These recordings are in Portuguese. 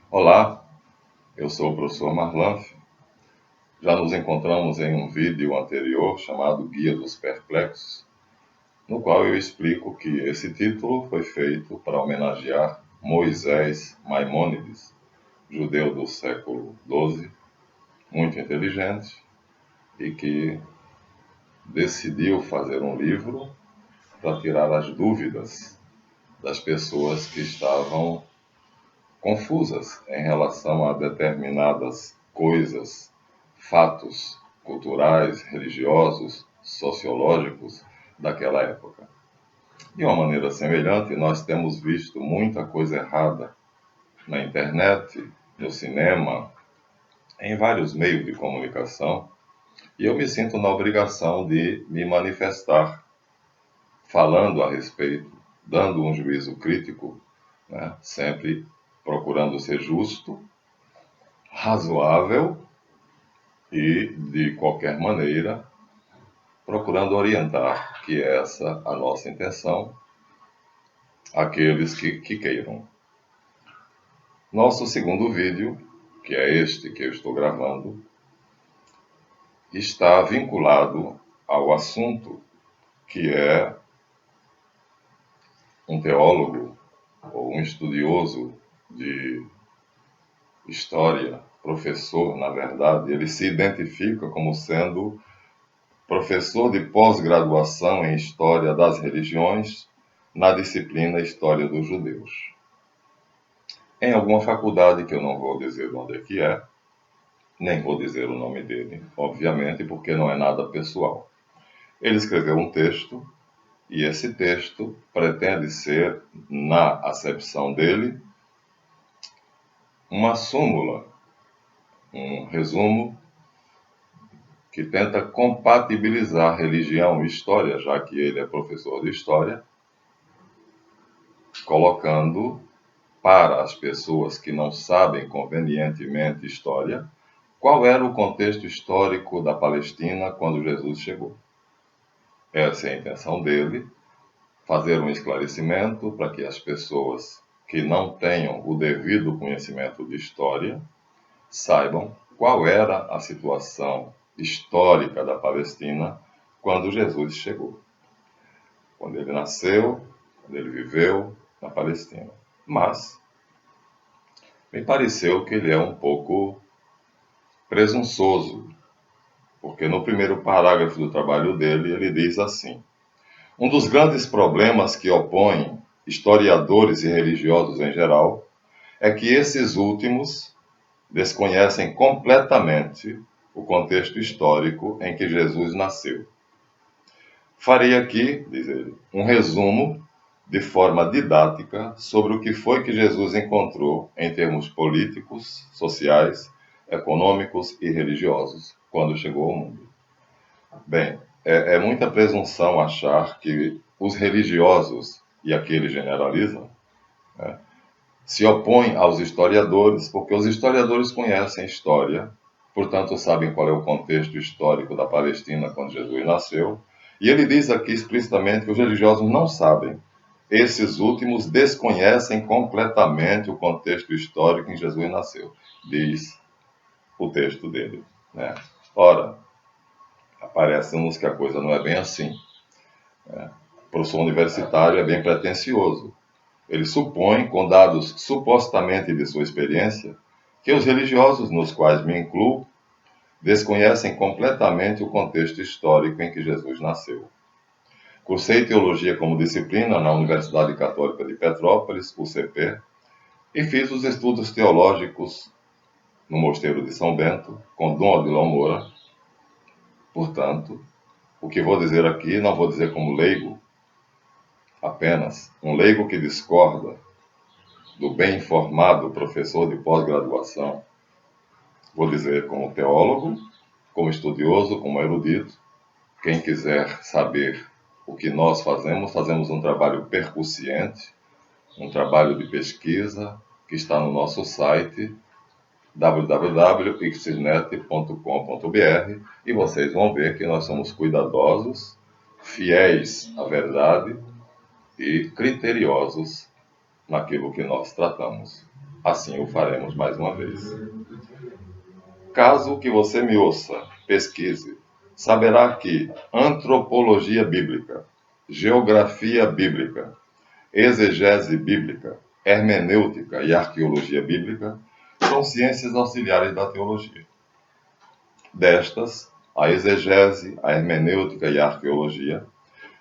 Olá, eu sou o professor Marlanf. Já nos encontramos em um vídeo anterior chamado Guia dos Perplexos, no qual eu explico que esse título foi feito para homenagear Moisés Maimônides, judeu do século XII, muito inteligente e que decidiu fazer um livro para tirar as dúvidas das pessoas que estavam confusas em relação a determinadas coisas, fatos culturais, religiosos, sociológicos daquela época. De uma maneira semelhante, nós temos visto muita coisa errada na internet, no cinema, em vários meios de comunicação, e eu me sinto na obrigação de me manifestar, falando a respeito, dando um juízo crítico, né? Sempre procurando ser justo, razoável e, de qualquer maneira, procurando orientar, que é essa a nossa intenção, aqueles que queiram. Nosso segundo vídeo, que é este que eu estou gravando, está vinculado ao assunto que é um teólogo ou um estudioso de história, professor, na verdade, ele se identifica como sendo professor de pós-graduação em História das Religiões na disciplina História dos Judeus. Em alguma faculdade que eu não vou dizer onde é que é, nem vou dizer o nome dele, obviamente, porque não é nada pessoal. Ele escreveu um texto e esse texto pretende ser, na acepção dele, uma súmula, um resumo que tenta compatibilizar religião e história, já que ele é professor de história, colocando para as pessoas que não sabem convenientemente história, qual era o contexto histórico da Palestina quando Jesus chegou. Essa é a intenção dele, fazer um esclarecimento para que as pessoas que não tenham o devido conhecimento de história saibam qual era a situação histórica da Palestina quando Jesus chegou. Quando ele nasceu, quando ele viveu na Palestina. Mas me pareceu que ele é um pouco presunçoso, porque no primeiro parágrafo do trabalho dele, ele diz assim: um dos grandes problemas que opõem historiadores e religiosos em geral é que esses últimos desconhecem completamente o contexto histórico em que Jesus nasceu. Farei aqui, diz ele, um resumo de forma didática sobre o que foi que Jesus encontrou em termos políticos, sociais, econômicos e religiosos quando chegou ao mundo. Bem, é muita presunção achar que os religiosos, e aqui ele generaliza, né, se opõem aos historiadores, porque os historiadores conhecem história, portanto sabem qual é o contexto histórico da Palestina quando Jesus nasceu, e ele diz aqui explicitamente que os religiosos não sabem. Esses últimos desconhecem completamente o contexto histórico em que Jesus nasceu, diz o texto dele, né? Ora, parece-nos que a coisa não é bem assim. O professor universitário é bem pretensioso. Ele supõe, com dados supostamente de sua experiência, que os religiosos, nos quais me incluo, desconhecem completamente o contexto histórico em que Jesus nasceu. Cursei teologia como disciplina na Universidade Católica de Petrópolis, UCP, e fiz os estudos teológicos no Mosteiro de São Bento, com Dom Odilon Moura. Portanto, o que vou dizer aqui não vou dizer como leigo, apenas um leigo que discorda do bem informado professor de pós-graduação. Vou dizer como teólogo, como estudioso, como erudito. Quem quiser saber o que nós fazemos, fazemos um trabalho percussiente, um trabalho de pesquisa que está no nosso site www.ixnet.com.br e vocês vão ver que nós somos cuidadosos, fiéis à verdade e criteriosos naquilo que nós tratamos. assim o faremos mais uma vez. Caso que você me ouça, pesquise, saberá que antropologia bíblica, geografia bíblica, exegese bíblica, hermenêutica e arqueologia bíblica são ciências auxiliares da teologia. Destas, a exegese, a hermenêutica e a arqueologia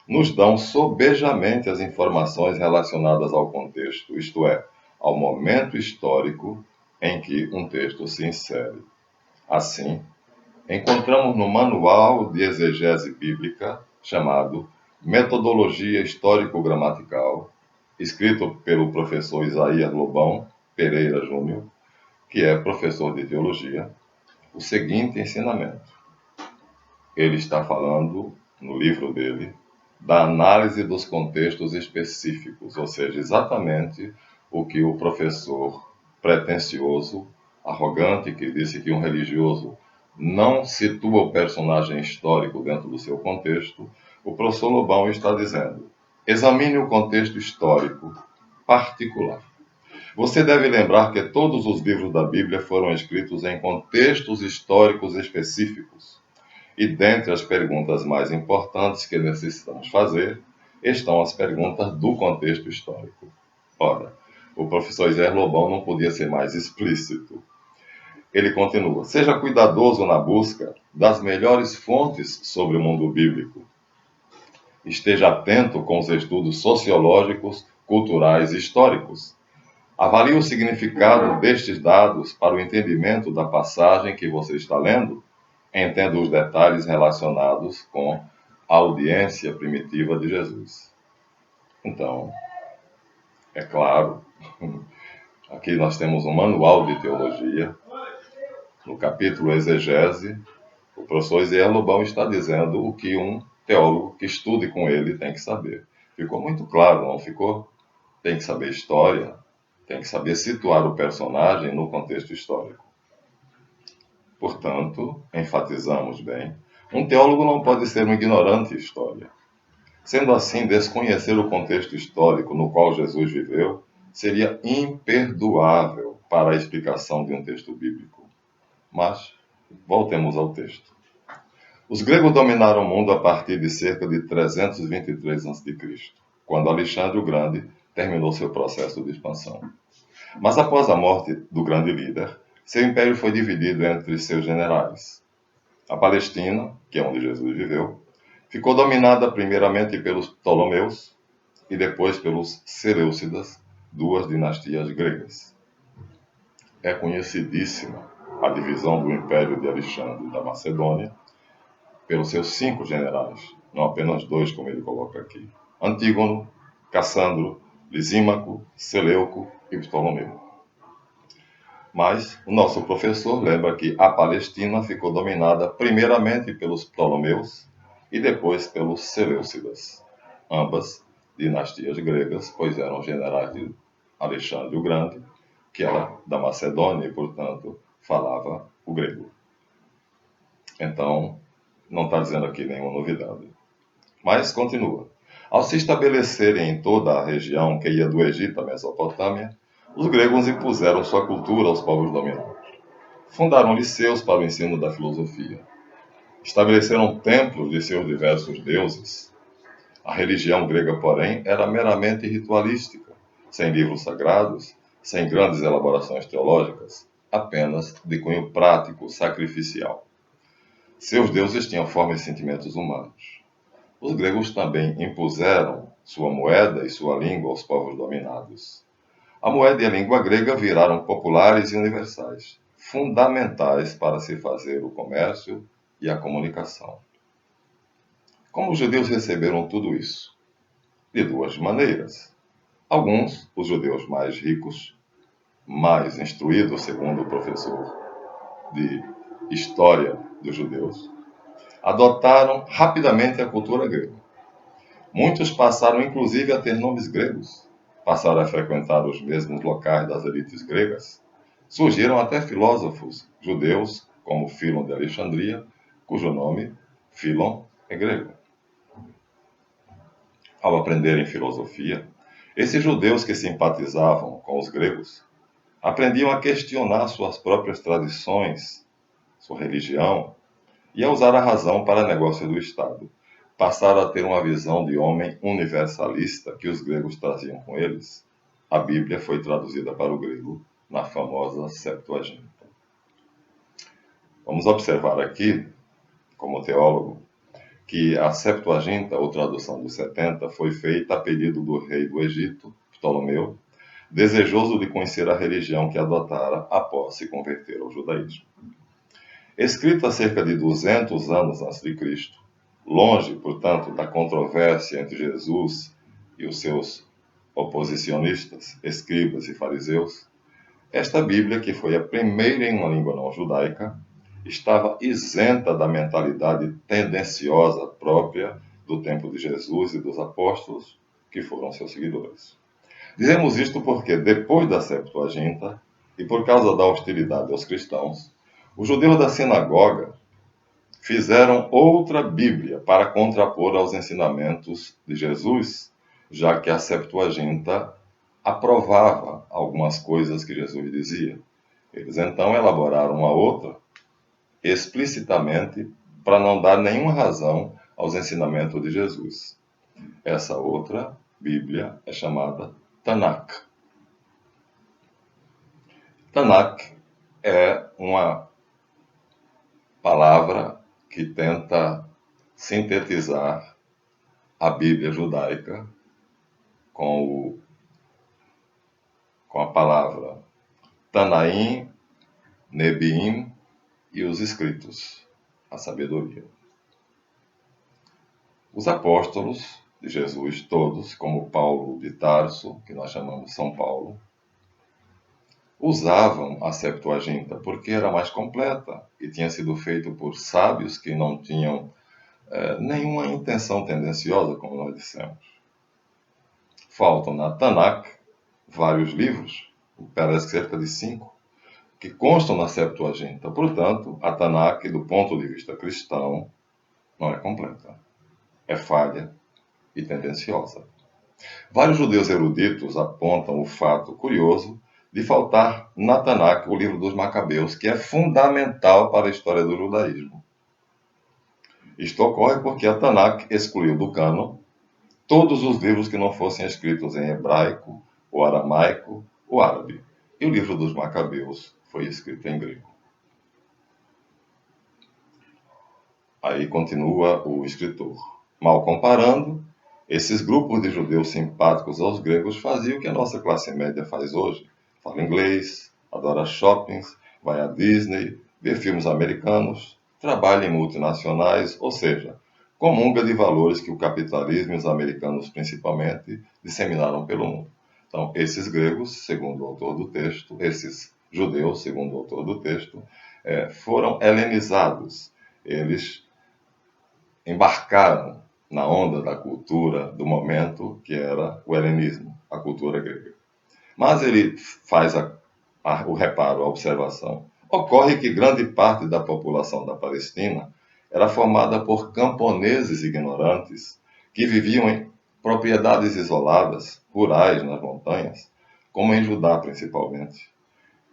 nos dão sobejamente as informações relacionadas ao contexto, isto é, ao momento histórico em que um texto se insere. Assim, encontramos no Manual de Exegese Bíblica, chamado Metodologia Histórico-Gramatical, escrito pelo professor Isaías Lobão Pereira Júnior, que é professor de teologia, o seguinte ensinamento. Ele está falando, no livro dele, da análise dos contextos específicos, ou seja, exatamente o que o professor pretensioso, arrogante, que disse que um religioso não situa o personagem histórico dentro do seu contexto, o professor Lobão está dizendo: examine o contexto histórico particular. Você deve lembrar que todos os livros da Bíblia foram escritos em contextos históricos específicos. E dentre as perguntas mais importantes que necessitamos fazer, estão as perguntas do contexto histórico. Ora, o professor Isaías Lobão não podia ser mais explícito. Ele continua: seja cuidadoso na busca das melhores fontes sobre o mundo bíblico. Esteja atento com os estudos sociológicos, culturais e históricos. Avalie o significado destes dados para o entendimento da passagem que você está lendo. Entenda os detalhes relacionados com a audiência primitiva de Jesus. Então, é claro, aqui nós temos um manual de teologia. No capítulo Exegese, o professor Isaías Lobão está dizendo o que um teólogo que estude com ele tem que saber. Ficou muito claro, não ficou? Tem que saber história, tem que saber situar o personagem no contexto histórico. Portanto, enfatizamos bem, um teólogo não pode ser um ignorante de história. Sendo assim, desconhecer o contexto histórico no qual Jesus viveu seria imperdoável para a explicação de um texto bíblico. Mas, voltemos ao texto. Os gregos dominaram o mundo a partir de cerca de 323 a.C., quando Alexandre o Grande terminou seu processo de expansão. Mas após a morte do grande líder, seu império foi dividido entre seus generais. A Palestina, que é onde Jesus viveu, ficou dominada primeiramente pelos Ptolomeus e depois pelos Seleucidas, duas dinastias gregas. É conhecidíssima a divisão do Império de Alexandre da Macedônia pelos seus 5 generais, não apenas 2, como ele coloca aqui: Antígono, Cassandro, Lisímaco, Seleuco e Ptolomeu. Mas o nosso professor lembra que a Palestina ficou dominada primeiramente pelos Ptolomeus e depois pelos Seleucidas, ambas dinastias gregas, pois eram generais de Alexandre o Grande, que era da Macedônia e, portanto, falava o grego. Então, não está dizendo aqui nenhuma novidade. Mas continua. Ao se estabelecerem em toda a região que ia do Egito à Mesopotâmia, os gregos impuseram sua cultura aos povos dominantes. Fundaram liceus para o ensino da filosofia. Estabeleceram templos de seus diversos deuses. A religião grega, porém, era meramente ritualística, sem livros sagrados, sem grandes elaborações teológicas, apenas de cunho prático, sacrificial. Seus deuses tinham forma e sentimentos humanos. Os gregos também impuseram sua moeda e sua língua aos povos dominados. A moeda e a língua grega viraram populares e universais, fundamentais para se fazer o comércio e a comunicação. Como os judeus receberam tudo isso? De duas maneiras. Alguns, os judeus mais ricos, mais instruídos, segundo o professor de História dos Judeus, adotaram rapidamente a cultura grega. Muitos passaram inclusive a ter nomes gregos, passaram a frequentar os mesmos locais das elites gregas. Surgiram até filósofos judeus, como Fílon de Alexandria, cujo nome, Fílon, é grego. Ao aprenderem filosofia, esses judeus que simpatizavam com os gregos aprendiam a questionar suas próprias tradições, sua religião, e a usar a razão para negócio do Estado. Passaram a ter uma visão de homem universalista que os gregos traziam com eles. A Bíblia foi traduzida para o grego na famosa Septuaginta. Vamos observar aqui, como teólogo, que a Septuaginta, ou tradução dos 70, foi feita a pedido do rei do Egito, Ptolomeu, desejoso de conhecer a religião que adotara após se converter ao judaísmo. Escrita há cerca de 200 anos antes de Cristo, longe, portanto, da controvérsia entre Jesus e os seus oposicionistas, escribas e fariseus, esta Bíblia, que foi a primeira em uma língua não judaica, estava isenta da mentalidade tendenciosa própria do tempo de Jesus e dos apóstolos, que foram seus seguidores. Dizemos isto porque, depois da Septuaginta, e por causa da hostilidade aos cristãos, os judeus da sinagoga fizeram outra Bíblia para contrapor aos ensinamentos de Jesus, já que a Septuaginta aprovava algumas coisas que Jesus dizia. Eles então elaboraram uma outra, explicitamente, para não dar nenhuma razão aos ensinamentos de Jesus. Essa outra Bíblia é chamada Tanakh. Tanakh é uma palavra que tenta sintetizar a Bíblia judaica com a palavra Tanaim, Nebiim e os escritos, a sabedoria. Os apóstolos de Jesus, todos, como Paulo de Tarso, que nós chamamos São Paulo, usavam a Septuaginta porque era mais completa e tinha sido feito por sábios que não tinham nenhuma intenção tendenciosa, como nós dissemos. Faltam na Tanakh vários livros, parece que cerca de 5, que constam na Septuaginta. Portanto, a Tanakh, do ponto de vista cristão, não é completa. É falha e tendenciosa. Vários judeus eruditos apontam o fato curioso de faltar na Tanakh o livro dos Macabeus, que é fundamental para a história do judaísmo. Isto ocorre porque a Tanakh excluiu do cânon todos os livros que não fossem escritos em hebraico, ou aramaico, ou árabe. E o livro dos Macabeus foi escrito em grego. Aí continua o escritor. Mal comparando, esses grupos de judeus simpáticos aos gregos faziam o que a nossa classe média faz hoje. Fala inglês, adora shoppings, vai à Disney, vê filmes americanos, trabalha em multinacionais, ou seja, comunga de valores que o capitalismo e os americanos principalmente disseminaram pelo mundo. Então, esses gregos, segundo o autor do texto, esses judeus, segundo o autor do texto, foram helenizados. Eles embarcaram na onda da cultura do momento, que era o helenismo, a cultura grega. Mas ele faz o reparo, a observação. Ocorre que grande parte da população da Palestina era formada por camponeses ignorantes que viviam em propriedades isoladas, rurais nas montanhas, como em Judá principalmente.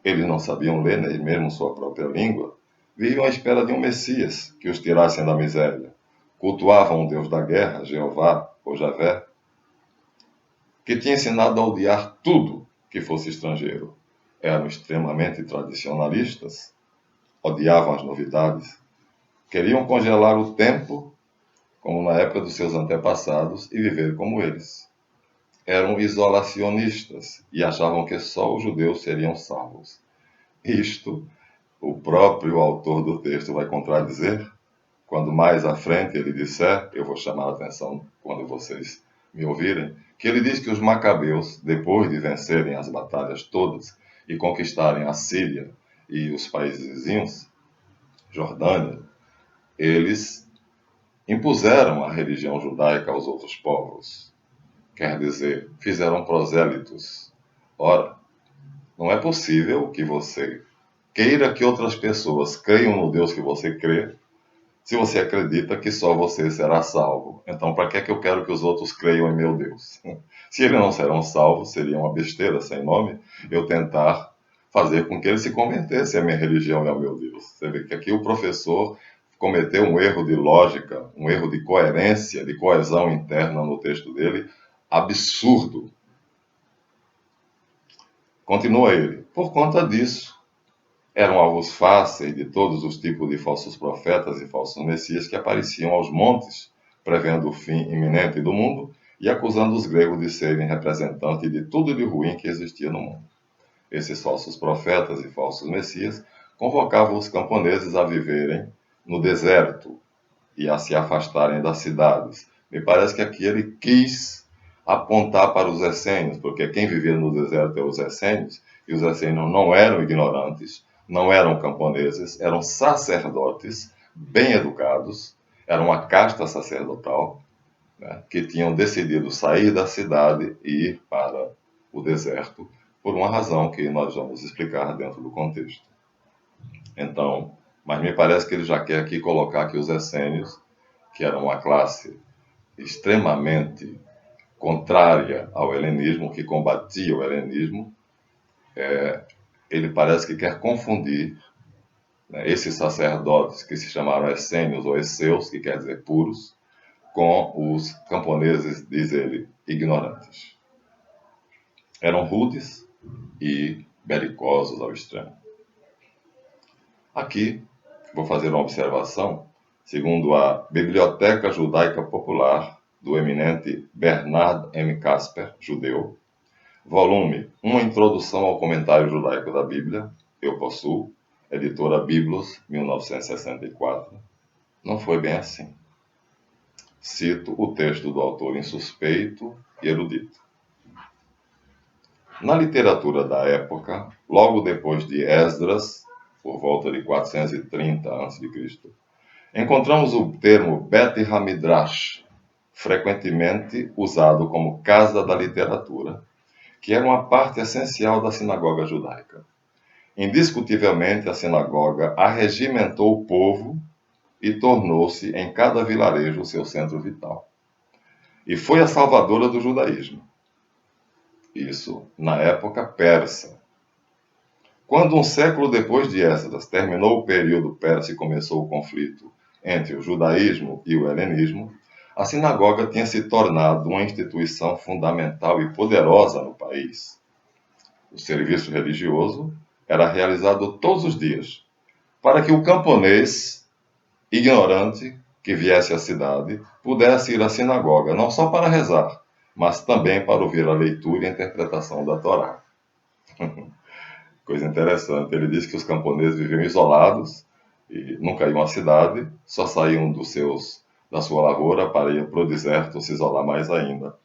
Eles não sabiam ler nem mesmo sua própria língua, viviam à espera de um Messias que os tirasse da miséria. Cultuavam o Deus da guerra, Jeová ou Javé, que tinha ensinado a odiar tudo que fosse estrangeiro. Eram extremamente tradicionalistas, odiavam as novidades, queriam congelar o tempo, como na época dos seus antepassados, e viver como eles. Eram isolacionistas e achavam que só os judeus seriam salvos. Isto, o próprio autor do texto vai contradizer, quando mais à frente ele disser, eu vou chamar a atenção quando vocês me ouvirem, que ele diz que os macabeus, depois de vencerem as batalhas todas e conquistarem a Síria e os países vizinhos, Jordânia, eles impuseram a religião judaica aos outros povos. Quer dizer, fizeram prosélitos. Ora, não é possível que você queira que outras pessoas creiam no Deus que você crê, se você acredita que só você será salvo. Então, para que eu quero que os outros creiam em meu Deus? Se eles não serão salvos, seria uma besteira sem nome eu tentar fazer com que ele se convertesse à minha religião e ao meu Deus. Você vê que aqui o professor cometeu um erro de lógica, um erro de coerência, de coesão interna no texto dele, absurdo. Continua ele. Por conta disso, eram alvos fáceis de todos os tipos de falsos profetas e falsos messias que apareciam aos montes, prevendo o fim iminente do mundo e acusando os gregos de serem representantes de tudo de ruim que existia no mundo. Esses falsos profetas e falsos messias convocavam os camponeses a viverem no deserto e a se afastarem das cidades. Me parece que aqui ele quis apontar para os essênios, porque quem vivia no deserto eram os essênios, e os essênios não eram ignorantes, não eram camponeses, eram sacerdotes bem educados, era uma casta sacerdotal, né, que tinham decidido sair da cidade e ir para o deserto, por uma razão que nós vamos explicar dentro do contexto. Então, mas me parece que ele já quer aqui colocar que os essênios, que eram uma classe extremamente contrária ao helenismo, que combatia o helenismo, ele parece que quer confundir, né, esses sacerdotes que se chamaram essênios ou esseus, que quer dizer puros, com os camponeses, diz ele, ignorantes. Eram rudes e belicosos ao extremo. Aqui, vou fazer uma observação, segundo a Biblioteca Judaica Popular, do eminente Bernard M. Casper, judeu, volume Uma Introdução ao Comentário Judaico da Bíblia, eu possuo, editora Biblos, 1964. Não foi bem assim. Cito o texto do autor insuspeito e erudito. Na literatura da época, logo depois de Esdras, por volta de 430 a.C., encontramos o termo Bet HaMidrash, frequentemente usado como casa da literatura, que era uma parte essencial da sinagoga judaica. Indiscutivelmente, a sinagoga arregimentou o povo e tornou-se em cada vilarejo o seu centro vital. E foi a salvadora do judaísmo. Isso na época persa. Quando um século depois de Esdras terminou o período persa e começou o conflito entre o judaísmo e o helenismo, a sinagoga tinha se tornado uma instituição fundamental e poderosa no país. O serviço religioso era realizado todos os dias, para que o camponês ignorante que viesse à cidade pudesse ir à sinagoga, não só para rezar, mas também para ouvir a leitura e a interpretação da Torá. Coisa interessante, ele diz que os camponeses viviam isolados e nunca iam à cidade, só saíam da sua lavoura para ir para o deserto se isolar mais ainda.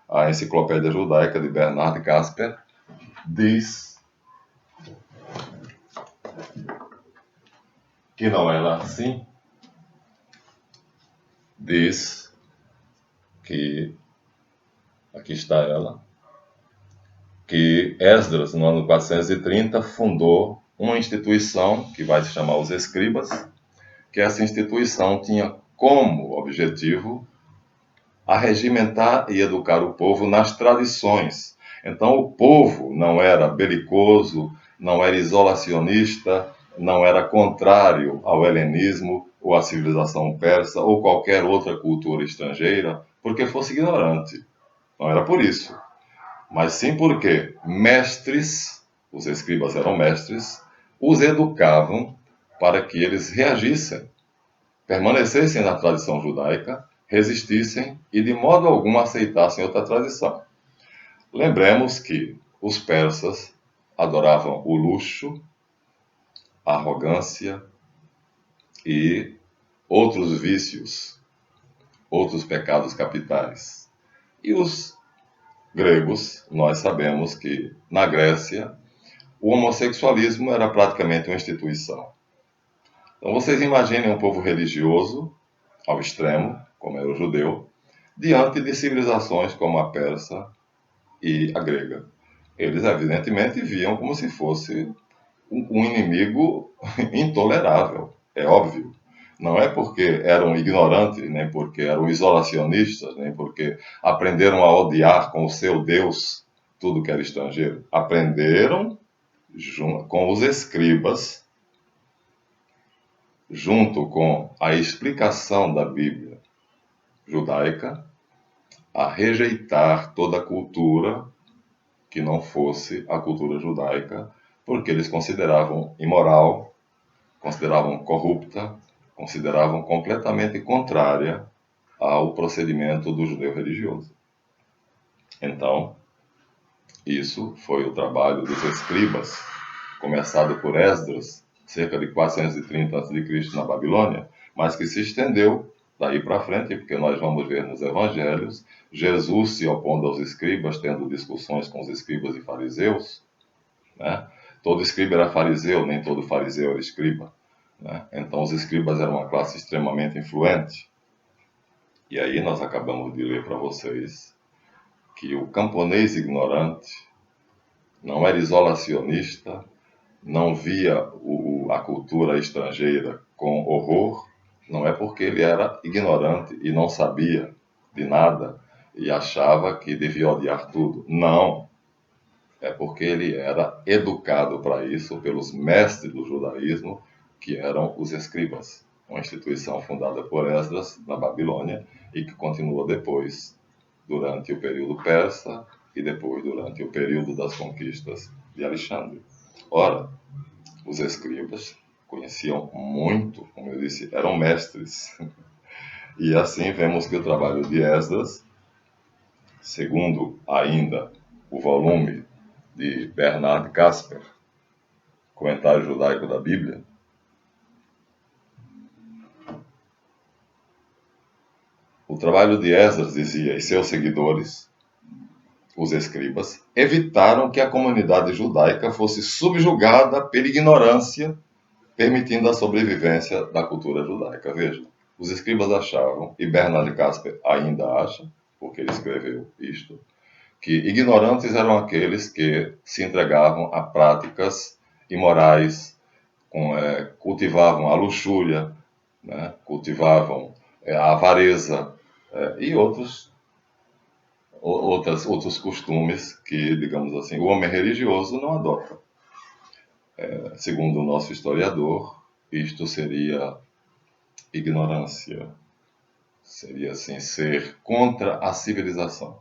A Enciclopédia Judaica de Bernard Casper diz que não era assim. Diz que, aqui está ela, que Esdras, no ano 430, fundou uma instituição que vai se chamar os Escribas, que essa instituição tinha como objetivo arregimentar e educar o povo nas tradições. Então, o povo não era belicoso, não era isolacionista, não era contrário ao helenismo ou à civilização persa ou qualquer outra cultura estrangeira, porque fosse ignorante. Não era por isso. Mas sim porque mestres, os escribas eram mestres, os educavam para que eles reagissem, permanecessem na tradição judaica, resistissem e de modo algum aceitassem outra tradição. Lembremos que os persas adoravam o luxo, a arrogância e outros vícios, outros pecados capitais. E os gregos, nós sabemos que na Grécia o homossexualismo era praticamente uma instituição. Então vocês imaginem um povo religioso, ao extremo, como era o judeu, diante de civilizações como a persa e a grega. Eles evidentemente viam como se fosse um inimigo intolerável, é óbvio. Não é porque eram ignorantes, nem porque eram isolacionistas, nem porque aprenderam a odiar com o seu Deus tudo que era estrangeiro. Aprenderam com os escribas, junto com a explicação da Bíblia judaica, a rejeitar toda a cultura que não fosse a cultura judaica, porque eles consideravam imoral, consideravam corrupta, consideravam completamente contrária ao procedimento do judeu religioso. Então, isso foi o trabalho dos escribas, começado por Esdras, cerca de 430 a.C. na Babilônia, mas que se estendeu daí para frente, porque nós vamos ver nos evangelhos, Jesus se opondo aos escribas, tendo discussões com os escribas e fariseus, né? Todo escriba era fariseu, nem todo fariseu era escriba, né? Então os escribas eram uma classe extremamente influente. E aí nós acabamos de ler para vocês que o camponês ignorante não era isolacionista, não via a cultura estrangeira com horror, não é porque ele era ignorante e não sabia de nada e achava que devia odiar tudo. Não. É porque ele era educado para isso pelos mestres do judaísmo, que eram os escribas, uma instituição fundada por Esdras na Babilônia e que continuou depois, durante o período persa e depois durante o período das conquistas de Alexandre. Ora, os escribas conheciam muito, como eu disse, eram mestres. E assim vemos que o trabalho de Esdras, segundo ainda o volume de Bernard Casper, Comentário Judaico da Bíblia, o trabalho de Esdras, dizia, e seus seguidores, os escribas, evitaram que a comunidade judaica fosse subjugada pela ignorância, permitindo a sobrevivência da cultura judaica. Veja, os escribas achavam, e Bernard Casper ainda acha, porque ele escreveu isto, que ignorantes eram aqueles que se entregavam a práticas imorais, cultivavam a luxúria, né, cultivavam a avareza e outros costumes que, digamos assim, o homem religioso não adota. Segundo o nosso historiador, isto seria ignorância, seria assim, ser contra a civilização.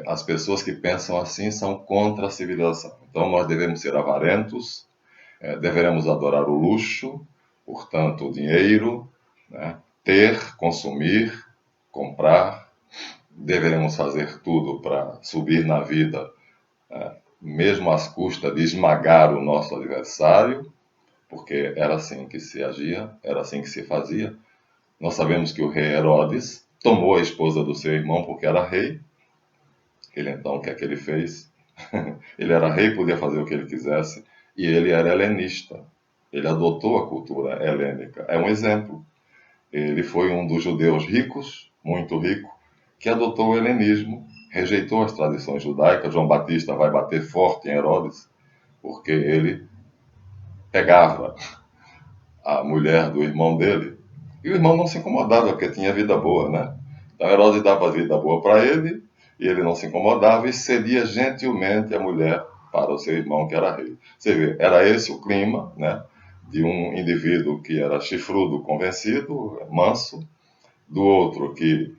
As pessoas que pensam assim são contra a civilização. Então nós devemos ser avarentos, deveremos adorar o luxo, portanto o dinheiro, né? Ter, consumir, comprar, deveremos fazer tudo para subir na vida, mesmo às custas de esmagar o nosso adversário, porque era assim que se agia, era assim que se fazia. Nós sabemos que o rei Herodes tomou a esposa do seu irmão porque era rei. Ele então, o que é que ele fez? Ele era rei, podia fazer o que ele quisesse, e ele era helenista. Ele adotou a cultura helênica. É um exemplo. Ele foi um dos judeus ricos, muito rico, que adotou o helenismo, rejeitou as tradições judaicas. João Batista vai bater forte em Herodes, porque ele pegava a mulher do irmão dele, e o irmão não se incomodava, porque tinha vida boa, né? Então Herodes dava vida boa para ele, e ele não se incomodava e cedia gentilmente a mulher para o seu irmão, que era rei. Você vê, era esse o clima, né, de um indivíduo que era chifrudo, convencido, manso, do outro que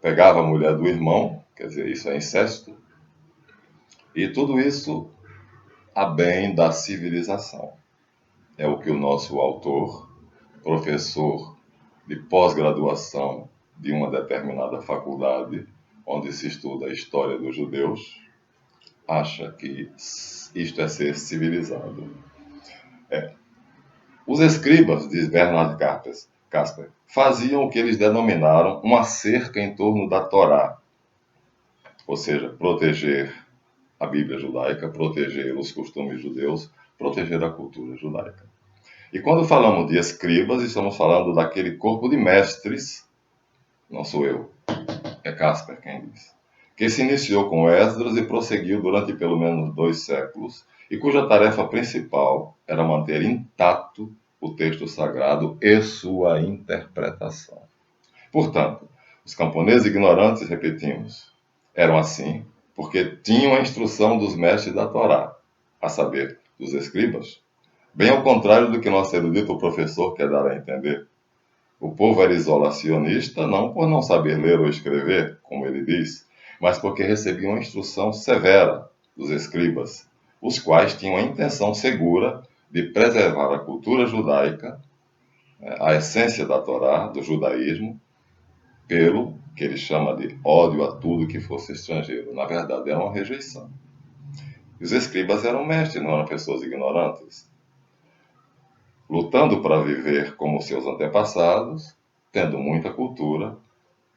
pegava a mulher do irmão, quer dizer, isso é incesto, e tudo isso a bem da civilização. É o que o nosso autor, professor de pós-graduação de uma determinada faculdade, onde se estuda a história dos judeus, acha que isto é ser civilizado. Os escribas, diz Bernard Casper, faziam o que eles denominaram uma cerca em torno da Torá, ou seja, proteger a Bíblia judaica, proteger os costumes judeus, proteger a cultura judaica. E quando falamos de escribas, estamos falando daquele corpo de mestres, não sou eu, é Casper quem diz, que se iniciou com Esdras e prosseguiu durante pelo menos 2 séculos, e cuja tarefa principal era manter intacto o texto sagrado e sua interpretação. Portanto, os camponeses ignorantes, repetimos, eram assim, porque tinham a instrução dos mestres da Torá, a saber, dos escribas, bem ao contrário do que nosso erudito professor quer dar a entender. O povo era isolacionista não por não saber ler ou escrever, como ele diz, mas porque recebia uma instrução severa dos escribas, os quais tinham a intenção segura de preservar a cultura judaica, a essência da Torá, do judaísmo, pelo que ele chama de ódio a tudo que fosse estrangeiro. Na verdade, era uma rejeição. E os escribas eram mestres, não eram pessoas ignorantes, lutando para viver como seus antepassados, tendo muita cultura,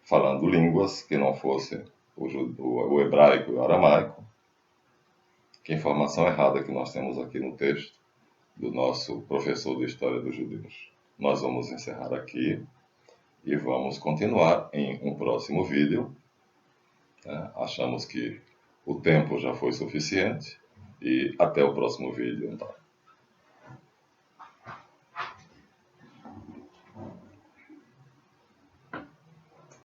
falando línguas que não fossem o hebraico e o aramaico. Que informação errada que nós temos aqui no texto do nosso professor de História dos Judeus. Nós vamos encerrar aqui e vamos continuar em um próximo vídeo. Achamos que o tempo já foi suficiente e até o próximo vídeo, então.